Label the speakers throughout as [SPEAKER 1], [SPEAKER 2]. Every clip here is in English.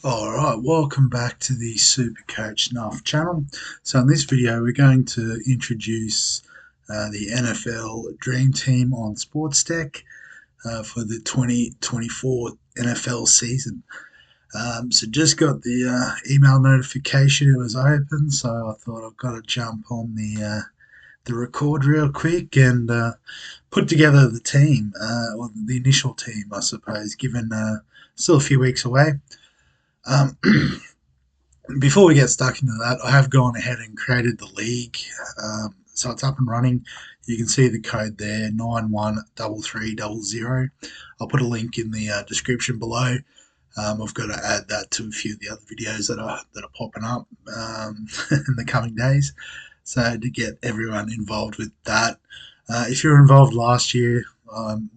[SPEAKER 1] Alright, welcome back to the SuperCoach and NRL channel. So in this video we're going to introduce the NFL Dream Team on Sports Deck for the 2024 NFL season. So just got the email notification, it was open, so I thought I've got to jump on the record real quick and put together the team, or the initial team I suppose, given still a few weeks away. Before we get stuck into that, I have gone ahead and created the league, so it's up and running. You can see the code there, 913300. I'll put a link in the description below. I've got to add that to a few of the other videos that are popping up in the coming days, so to get everyone involved with that. If you were involved last year,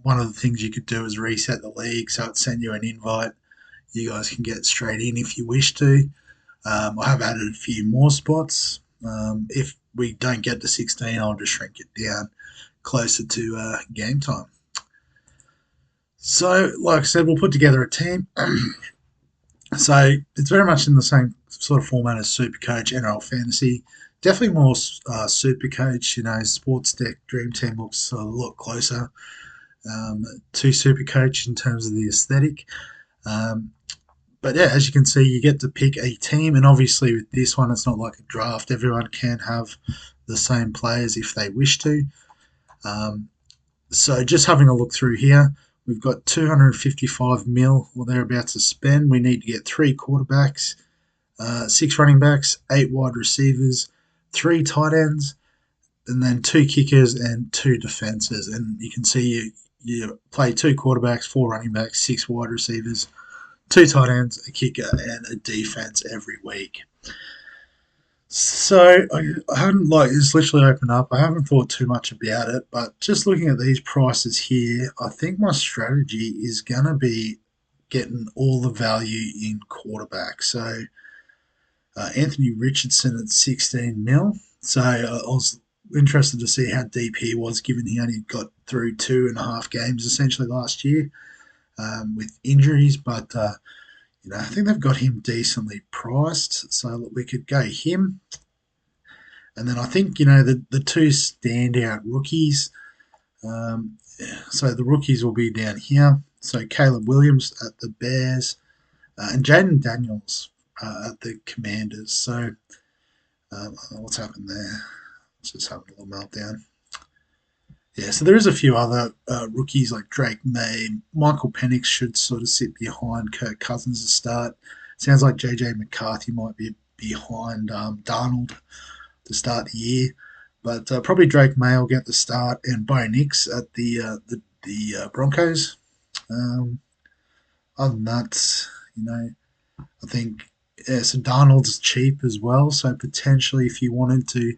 [SPEAKER 1] one of the things you could do is reset the league, so it sent you an invite. You guys can get straight in if you wish to. I have added a few more spots. If we don't get to 16, I'll just shrink it down closer to game time. So, like I said, we'll put together a team. So, it's very much in the same sort of format as SuperCoach, NRL Fantasy. Definitely more SuperCoach, Sports Deck Dream Team looks a lot closer to SuperCoach in terms of the aesthetic. But yeah, as you can see, you get to pick a team, and obviously with this one, it's not like a draft. Everyone can have the same players if they wish to. So just having a look through here, we've got 255 mil or thereabouts to spend. We need to get 3 quarterbacks, 6 running backs, 8 wide receivers, 3 tight ends, and then 2 kickers and 2 defenses. And you can see you play 2 quarterbacks, 4 running backs, 6 wide receivers, 2 tight ends, a kicker, and a defense every week. So I haven't it's literally opened up. I haven't thought too much about it, but just looking at these prices here, I think my strategy is going to be getting all the value in quarterback. So Anthony Richardson at 16 mil. So I was interested to see how deep he was, given he only got through 2.5 games essentially last year. With injuries, but I think they've got him decently priced, so we could go him. And then I think the 2 standout rookies. So the rookies will be down here. So Caleb Williams at the Bears, and Jaden Daniels at the Commanders. So what's happened there? Let's just have a little meltdown. Yeah, so there is a few other rookies like Drake May. Michael Penix should sort of sit behind Kirk Cousins to start. Sounds like JJ McCarthy might be behind Darnold to start the year. But probably Drake May will get the start, and Bo Nix at the Broncos. Other than that, I think so Darnold's cheap as well. So potentially if you wanted to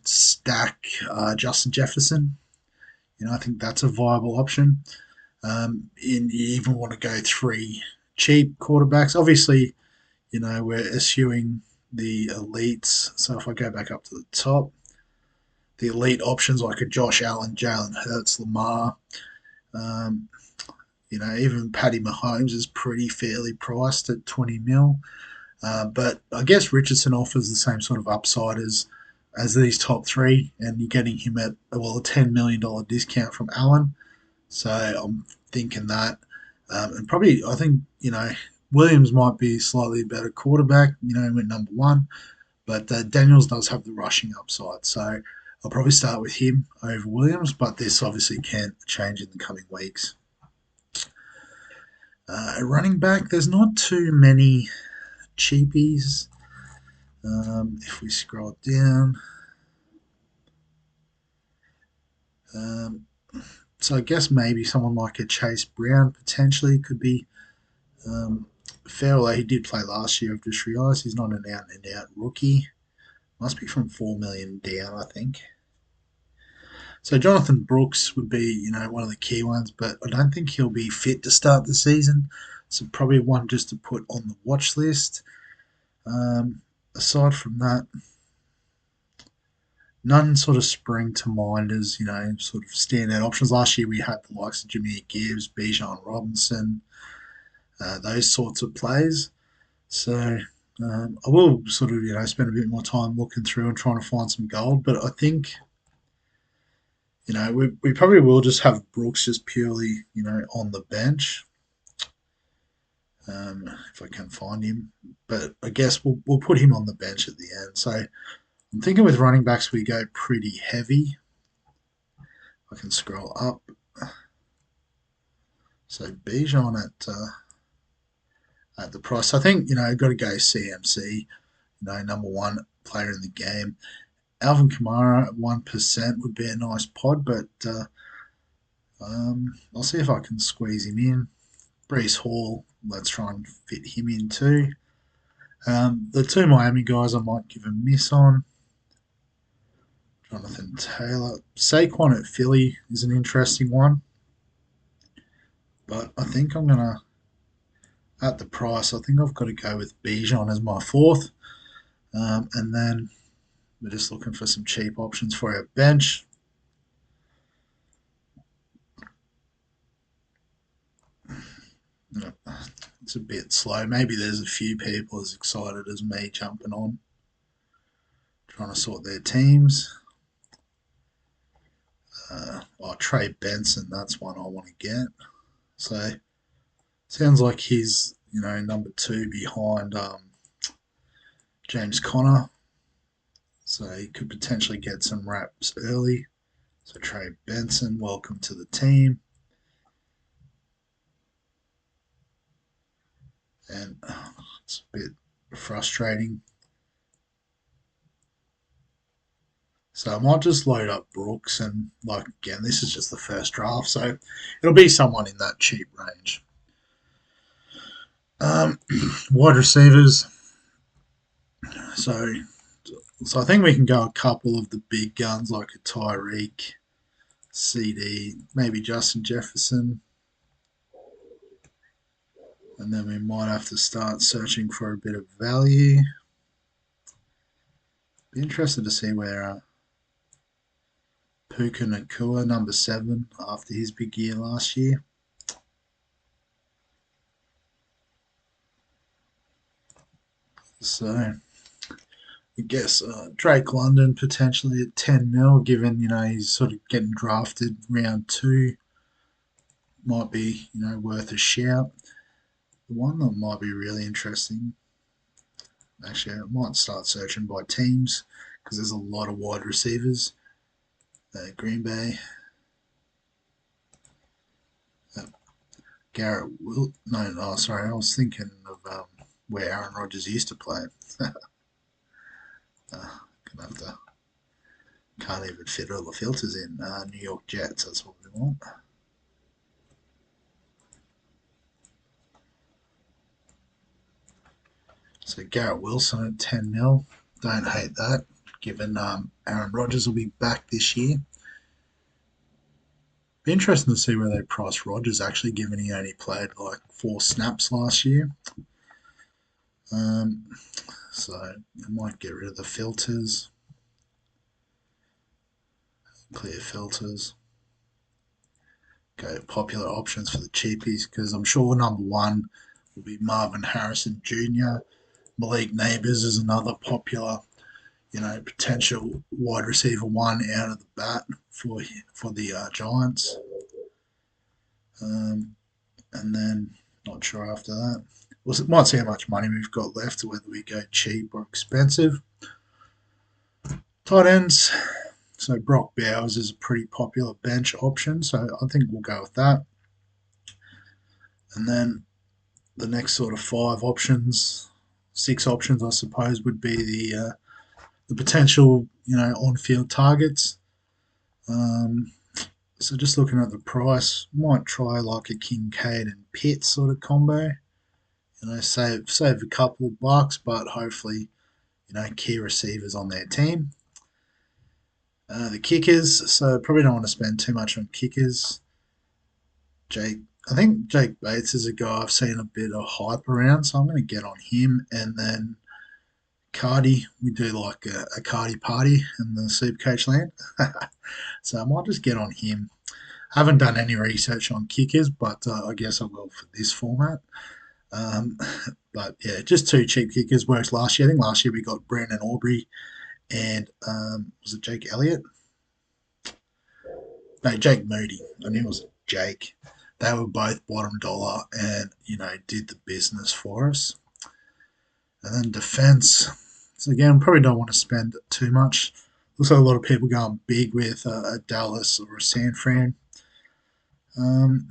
[SPEAKER 1] stack Justin Jefferson. I think that's a viable option. And you even want to go 3 cheap quarterbacks. Obviously, we're eschewing the elites. So if I go back up to the top, the elite options like a Josh Allen, Jalen Hurts, Lamar, even Patty Mahomes is pretty fairly priced at 20 mil. But I guess Richardson offers the same sort of upside as these top 3, and you're getting him at a $10 million discount from Allen. So I'm thinking that, and probably I think Williams might be slightly better quarterback, at number 1, but Daniels does have the rushing upside. So I'll probably start with him over Williams, but this obviously can change in the coming weeks. A running back, there's not too many cheapies. If we scroll down, so I guess maybe someone like a Chase Brown potentially could be fair, although he did play last year. I've just realised he's not an out-and-out rookie. Must be from 4 million down, I think. So Jonathan Brooks would be, one of the key ones, but I don't think he'll be fit to start the season. So probably one just to put on the watch list. Aside from that, none sort of spring to mind as, sort of standout options. Last year we had the likes of Jameer Gibbs, Bijan Robinson, those sorts of plays. So I will sort of, spend a bit more time looking through and trying to find some gold. But I think, we probably will just have Brooks just purely, on the bench, if I can find him. But I guess we'll put him on the bench at the end. So I'm thinking with running backs we go pretty heavy. I can scroll up. So Bijan at the price. I think got to go CMC. Number one player in the game. Alvin Kamara at 1% would be a nice pod, but I'll see if I can squeeze him in. Brees Hall, let's try and fit him in too. The two Miami guys I might give a miss on. Jonathan Taylor. Saquon at Philly is an interesting one. But I think I'm going to, at the price, I think I've got to go with Bijan as my fourth. And then we're just looking for some cheap options for our bench. It's a bit slow. Maybe there's a few people as excited as me jumping on, trying to sort their teams. Trey Benson, that's one I want to get. So sounds like he's number two behind James Conner. So he could potentially get some reps early. So Trey Benson, welcome to the team. And it's a bit frustrating. So I might just load up Brooks and, again, this is just the first draft, so it'll be someone in that cheap range. Wide receivers. So I think we can go a couple of the big guns like a Tyreek, CD, maybe Justin Jefferson. And then we might have to start searching for a bit of value. Be interested to see where Puka Nakua, number 7, after his big year last year. So I guess Drake London potentially at 10 mil, given he's sort of getting drafted round 2, might be worth a shout. The one that might be really interesting, actually, I might start searching by teams because there's a lot of wide receivers. Green Bay, Garrett Will. No, sorry, I was thinking of where Aaron Rodgers used to play. Gonna have to. Can't even fit all the filters in. New York Jets, that's what we want. So Garrett Wilson at 10 mil. Don't hate that, given Aaron Rodgers will be back this year. Be interesting to see where they price Rodgers, actually, given he only played 4 snaps last year. So I might get rid of the filters. Clear filters. Go popular options for the cheapies, because I'm sure number 1 will be Marvin Harrison Jr. Malik Neighbours is another popular, potential wide receiver 1 out of the bat for the Giants. And then not sure after that. Well, might see how much money we've got left, or whether we go cheap or expensive. Tight ends. So Brock Bowers is a pretty popular bench option, so I think we'll go with that. And then the next sort of 5 options, 6 options, I suppose, would be the potential, on-field targets. So just looking at the price, might try like a Kincaid and Pitt sort of combo. Save a couple of bucks, but hopefully, key receivers on their team. The kickers, so probably don't want to spend too much on kickers. I think Jake Bates is a guy I've seen a bit of hype around, so I'm going to get on him. And then Cardi, we do like a Cardi party in the Supercoach land. So I might just get on him. I haven't done any research on kickers, but I guess I will for this format. Um, but yeah, just two cheap kickers works last year. I think last year we got Brandon Aubrey and was it Jake Elliott? No, Jake Moody. I knew it was Jake. They were both bottom dollar and, did the business for us. And then defense. So again, probably don't want to spend too much. Looks like a lot of people going big with a Dallas or a San Fran. Um,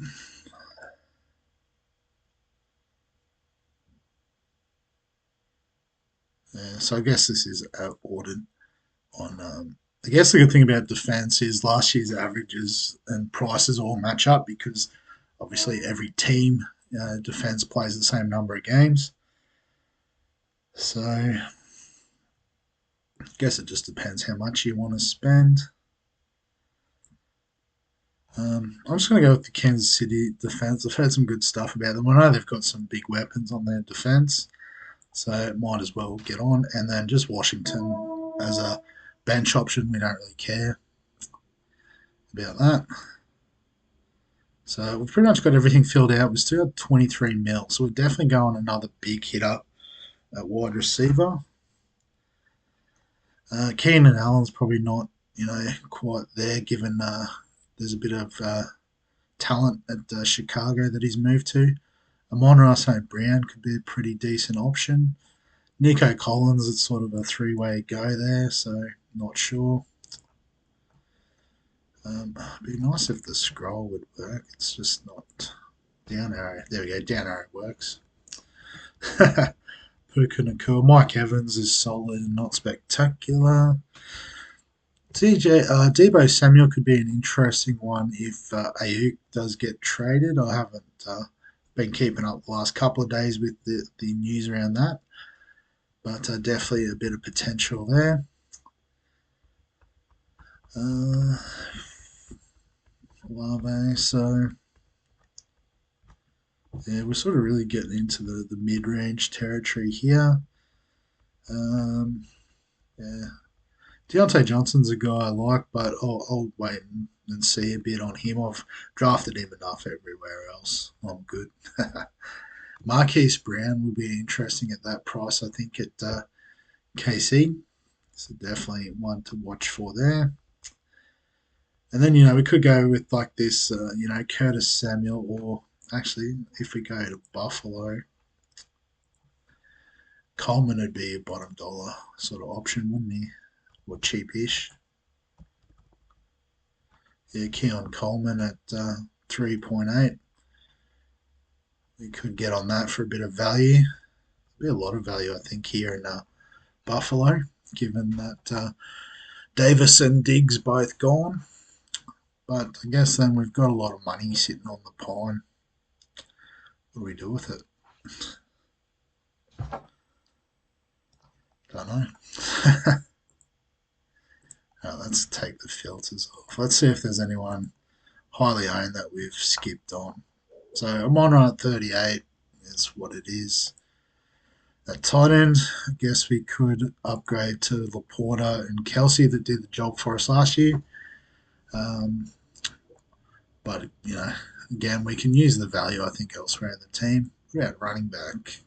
[SPEAKER 1] yeah, so I guess this is ordered on. I guess the good thing about defense is last year's averages and prices all match up because obviously every team defense plays the same number of games. So I guess it just depends how much you want to spend. I'm just going to go with the Kansas City defense. I've heard some good stuff about them. I know they've got some big weapons on their defense, so might as well get on. And then just Washington as a bench option. We don't really care about that. So we've pretty much got everything filled out. We've still got 23 mil, so we're definitely going another big hitter at wide receiver. Keenan Allen's probably not, quite there, given there's a bit of talent at Chicago that he's moved to. Amon-Ra St. Brown could be a pretty decent option. Nico Collins, it's sort of a three-way go there, so not sure. It'd be nice if the scroll would work. It's just not down arrow. There we go. Down arrow works. Puka Nakua. Mike Evans is solid and not spectacular. Debo Samuel could be an interesting one if Ayuk does get traded. I haven't been keeping up the last couple of days with the news around that, but definitely a bit of potential there. Larvae, so yeah, we're sort of really getting into the mid-range territory here. Yeah, Deontay Johnson's a guy I like, but I'll wait and see a bit on him. I've drafted him enough everywhere else. I'm good. Marquise Brown will be interesting at that price, I think, at KC. So definitely one to watch for there. And then, we could go with like this, Curtis Samuel, or actually, if we go to Buffalo, Coleman would be a bottom dollar sort of option, wouldn't he? Or cheapish. Yeah, Keon Coleman at 3.8. We could get on that for a bit of value. Be a lot of value, I think, here in Buffalo, given that Davis and Diggs both gone. But I guess then we've got a lot of money sitting on the pine. What do we do with it? Don't know. Let's take the filters off. Let's see if there's anyone highly owned that we've skipped on. So Amon-Ra at 38 is what it is. At tight end, I guess we could upgrade to Laporta and Kelsey that did the job for us last year. But, again, we can use the value, I think, elsewhere in the team. What about running back?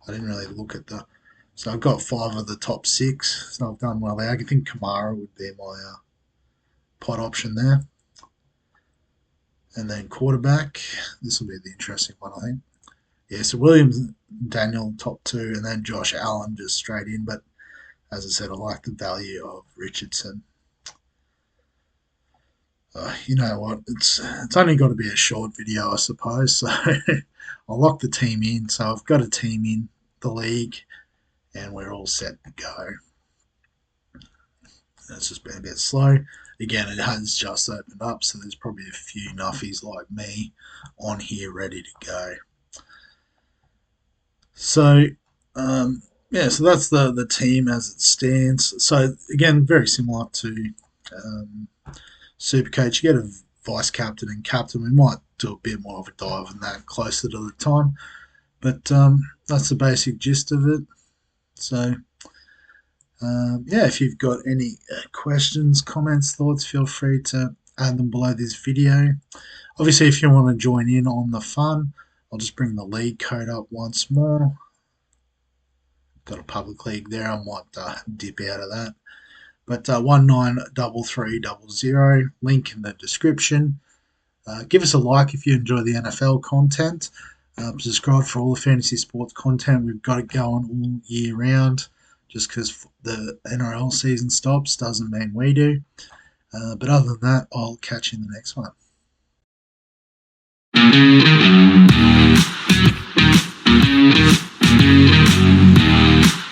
[SPEAKER 1] I didn't really look at the. So I've got 5 of the top 6, so I've done well there. I think Kamara would be my pot option there. And then quarterback, this will be the interesting one, I think. Yeah, so Williams, Daniel, top 2, and then Josh Allen just straight in. But as I said, I like the value of Richardson. You know what? It's only got to be a short video, I suppose. So I'll lock the team in. So I've got a team in the league, and we're all set to go. It's just been a bit slow. Again, it has just opened up, so there's probably a few nuffies like me on here ready to go. So, so that's the team as it stands. So, again, very similar to Supercoach. You get a vice captain and captain. We might do a bit more of a dive on that closer to the time. But that's the basic gist of it. So, yeah, if you've got any questions, comments, thoughts, feel free to add them below this video. Obviously, if you want to join in on the fun, I'll just bring the league code up once more. Got a public league there. I might dip out of that. But 193300, link in the description. Give us a like if you enjoy the NFL content. Subscribe for all the fantasy sports content. We've got it going all year round. Just because the NRL season stops doesn't mean we do. But other than that, I'll catch you in the next one.